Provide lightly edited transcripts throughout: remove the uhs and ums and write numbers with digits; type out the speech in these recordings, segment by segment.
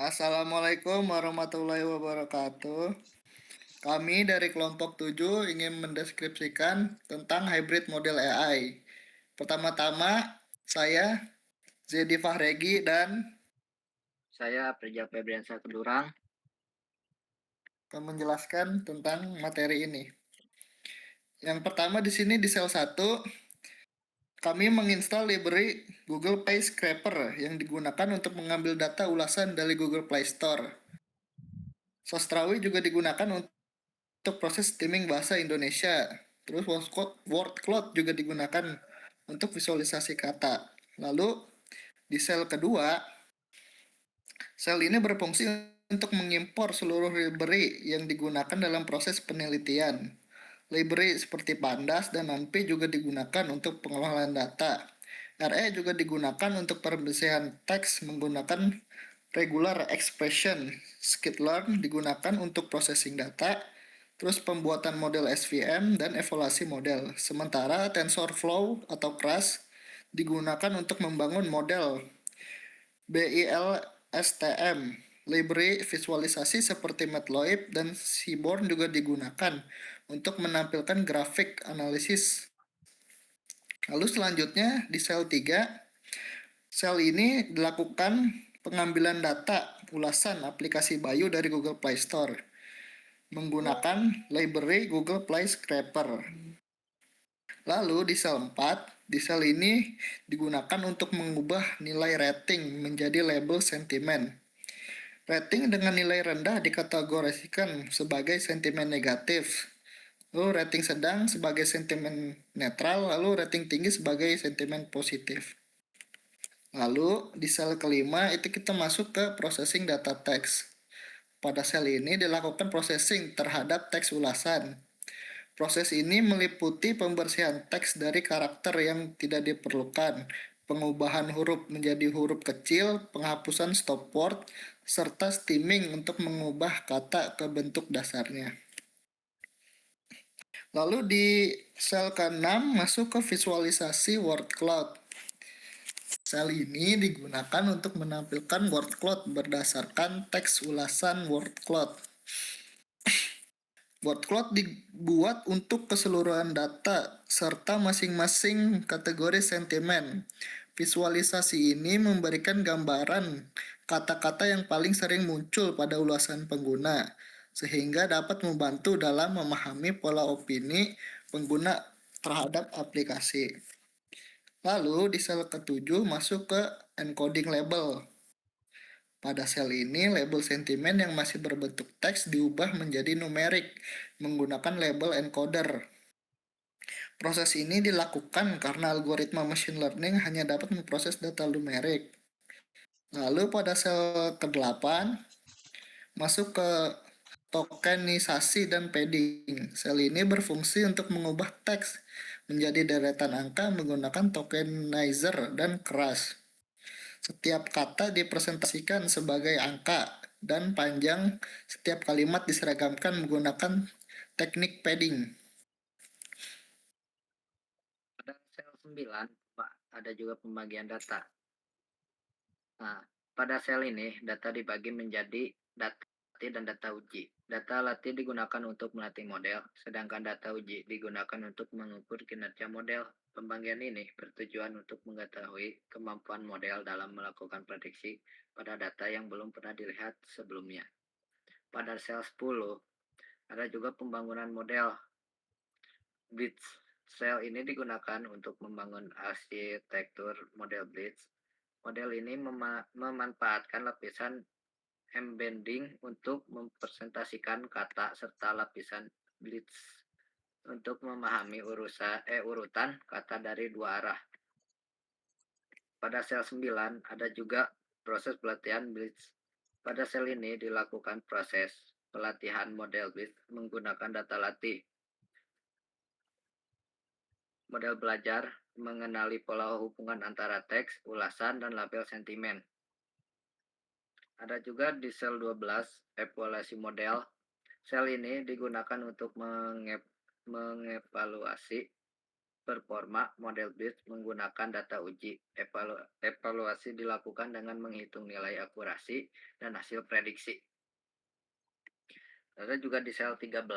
Assalamualaikum warahmatullahi wabarakatuh. Kami dari kelompok 7 ingin mendeskripsikan tentang hybrid model AI. Pertama-tama, saya Zedi Fahregi dan Saya Prija Febriansyah Kedurang. akan menjelaskan tentang materi ini. Yang pertama di sini di sel 1, kami menginstal library Google Play Scraper yang digunakan untuk mengambil data ulasan dari Google Play Store. Sostrawi juga digunakan untuk proses streaming bahasa Indonesia. Terus word cloud juga digunakan untuk visualisasi kata. Lalu di sel kedua, sel ini berfungsi untuk mengimpor seluruh library yang digunakan dalam proses penelitian. Library seperti Pandas dan NumPy juga digunakan untuk pengolahan data. RE juga digunakan untuk pembersihan teks menggunakan regular expression. Skitlearn digunakan untuk processing data, terus pembuatan model SVM dan evaluasi model. Sementara TensorFlow atau Keras digunakan untuk membangun model BILSTM. Library visualisasi seperti Matplotlib dan Seaborn juga digunakan untuk menampilkan grafik analisis. Lalu selanjutnya di sel 3, sel ini dilakukan pengambilan data ulasan aplikasi Bayu dari Google Play Store menggunakan library Google Play Scraper. Lalu di sel 4, di sel ini digunakan untuk mengubah nilai rating menjadi label sentimen. Rating dengan nilai rendah dikategorisikan sebagai sentimen negatif. Lalu rating sedang sebagai sentimen netral, lalu rating tinggi sebagai sentimen positif. Lalu di sel kelima itu kita masuk ke processing data teks. Pada sel ini dilakukan processing terhadap teks ulasan. Proses ini meliputi pembersihan teks dari karakter yang tidak diperlukan, pengubahan huruf menjadi huruf kecil, penghapusan stop word, serta steaming untuk mengubah kata ke bentuk dasarnya. Lalu di sel ke-6 masuk ke visualisasi word cloud. Sel ini digunakan untuk menampilkan word cloud berdasarkan teks ulasan word cloud. Word cloud dibuat untuk keseluruhan data serta masing-masing kategori sentimen. Visualisasi ini memberikan gambaran kata-kata yang paling sering muncul pada ulasan pengguna, sehingga dapat membantu dalam memahami pola opini pengguna terhadap aplikasi. Lalu di sel ke-7 masuk ke encoding label. Pada sel ini, label sentimen yang masih berbentuk teks diubah menjadi numerik menggunakan label encoder. Proses ini dilakukan karena algoritma machine learning hanya dapat memproses data numerik. Lalu pada sel ke-8, masuk ke tokenisasi dan padding. Sel ini berfungsi untuk mengubah teks menjadi deretan angka menggunakan tokenizer dan keras. Setiap kata dipresentasikan sebagai angka dan panjang setiap kalimat diseragamkan menggunakan teknik padding. Pada sel 9, Pak, ada juga pembagian data. Nah, pada sel ini data dibagi menjadi data latih dan data uji. Data latih digunakan untuk melatih model, sedangkan data uji digunakan untuk mengukur kinerja model. Pembagian ini bertujuan untuk mengetahui kemampuan model dalam melakukan prediksi pada data yang belum pernah dilihat sebelumnya. Pada sel 10, ada juga pembangunan model. Blitz sel ini digunakan untuk membangun arsitektur model Blitz. Model ini memanfaatkan lapisan embedding untuk mempresentasikan kata serta lapisan Blitz untuk memahami urutan kata dari dua arah. Pada sel 9 ada juga proses pelatihan Blitz. Pada sel ini dilakukan proses pelatihan model Blitz menggunakan data latih. Model belajar mengenali pola hubungan antara teks, ulasan, dan label sentimen. Ada juga di sel 12, evaluasi model. Sel ini digunakan untuk mengevaluasi performa model BIS menggunakan data uji. Evaluasi dilakukan dengan menghitung nilai akurasi dan hasil prediksi. Ada juga di sel 13,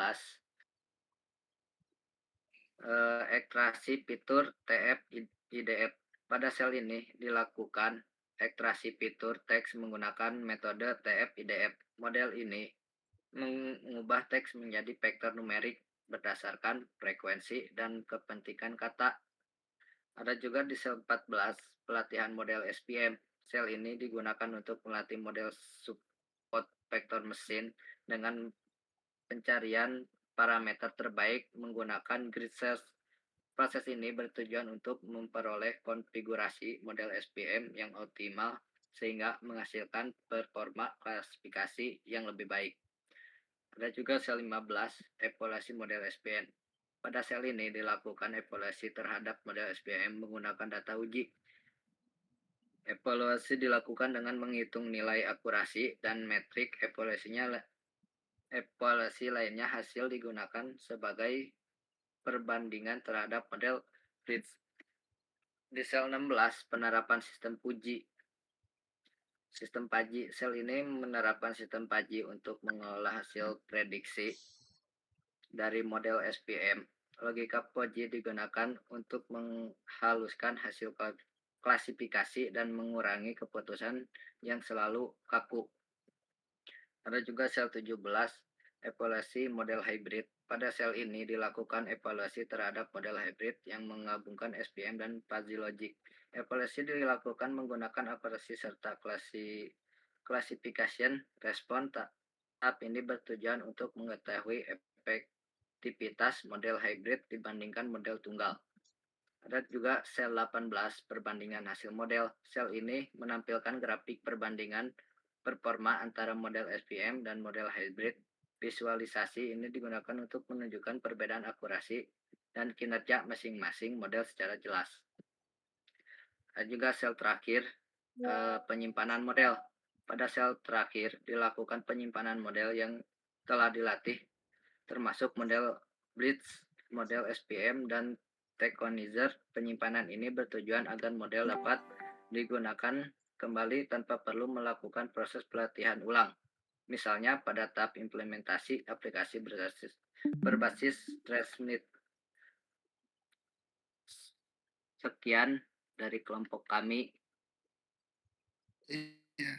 ekstraksi fitur TF IDF. Pada sel ini dilakukan ekstraksi fitur teks menggunakan metode TF IDF. Model ini mengubah teks menjadi vektor numerik berdasarkan frekuensi dan kepentingan kata. Ada juga di sel 14, pelatihan model SPM. Sel ini digunakan untuk melatih model support vektor mesin dengan pencarian parameter terbaik menggunakan grid cells. Proses ini bertujuan untuk memperoleh konfigurasi model SPM yang optimal sehingga menghasilkan performa klasifikasi yang lebih baik. Ada juga sel 15, evaluasi model SPM. Pada sel ini dilakukan evaluasi terhadap model SPM menggunakan data uji. Evaluasi dilakukan dengan menghitung nilai akurasi dan metrik evaluasi lainnya hasil digunakan sebagai perbandingan terhadap model RIDS. Di sel 16, penerapan sistem puji. Sistem Paji. Sel ini menerapkan sistem Paji untuk mengolah hasil prediksi dari model SPM. Logika Paji digunakan untuk menghaluskan hasil klasifikasi dan mengurangi keputusan yang selalu kaku. Ada juga sel 17, evaluasi model hybrid. Pada sel ini dilakukan evaluasi terhadap model hybrid yang menggabungkan SPM dan fuzzy logic. Evaluasi dilakukan menggunakan akurasi serta classification respon. Tahap ini bertujuan untuk mengetahui efektivitas model hybrid dibandingkan model tunggal. Ada juga sel 18, perbandingan hasil model. Sel ini menampilkan grafik perbandingan performa antara model SPM dan model hybrid. Visualisasi ini digunakan untuk menunjukkan perbedaan akurasi dan kinerja masing-masing model secara jelas. Ada juga sel terakhir, penyimpanan model. Pada sel terakhir dilakukan penyimpanan model yang telah dilatih, termasuk model Blitz, model SPM, dan Taconizer. Penyimpanan ini bertujuan agar model dapat digunakan kembali tanpa perlu melakukan proses pelatihan ulang. Misalnya pada tahap implementasi aplikasi berbasis transmit. Sekian dari kelompok kami. Iya.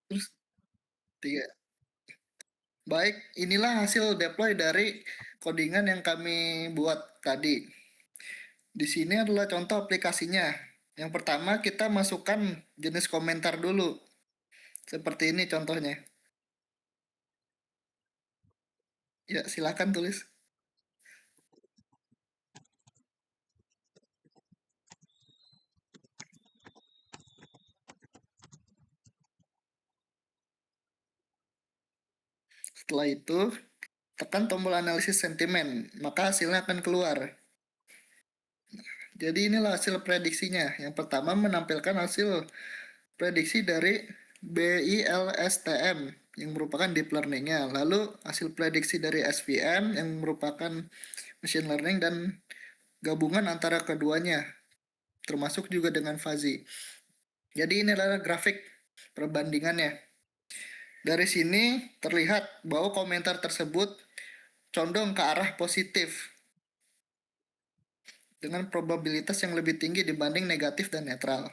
Terus tiga. Baik, inilah hasil deploy dari codingan yang kami buat tadi. Di sini adalah contoh aplikasinya. Yang pertama kita masukkan jenis komentar dulu. Seperti ini contohnya. Ya, silakan tulis. Setelah itu, tekan tombol analisis sentimen, maka hasilnya akan keluar. Jadi inilah hasil prediksinya. Yang pertama menampilkan hasil prediksi dari BILSTM yang merupakan deep learning-nya. Lalu hasil prediksi dari SVM yang merupakan machine learning dan gabungan antara keduanya, termasuk juga dengan fuzzy. Jadi ini adalah grafik perbandingannya. Dari sini terlihat bahwa komentar tersebut condong ke arah positif dengan probabilitas yang lebih tinggi dibanding negatif dan netral.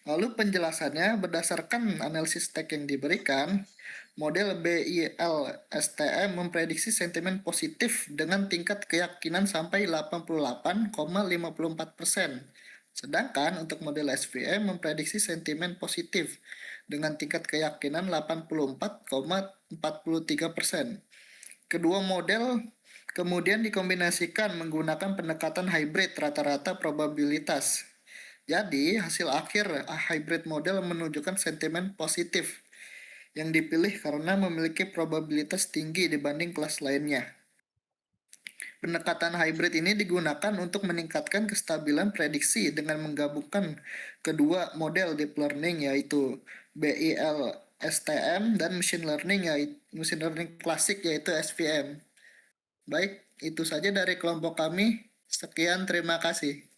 Lalu penjelasannya berdasarkan analisis tag yang diberikan, model BILSTM memprediksi sentimen positif dengan tingkat keyakinan sampai 88,54%. Sedangkan untuk model SVM memprediksi sentimen positif dengan tingkat keyakinan 84,43%. Kedua model kemudian dikombinasikan menggunakan pendekatan hybrid rata-rata probabilitas. Jadi, hasil akhir hybrid model menunjukkan sentimen positif yang dipilih karena memiliki probabilitas tinggi dibanding kelas lainnya. Pendekatan hybrid ini digunakan untuk meningkatkan kestabilan prediksi dengan menggabungkan kedua model deep learning yaitu BILSTM dan machine learning klasik yaitu SVM. Baik, itu saja dari kelompok kami. Sekian, terima kasih.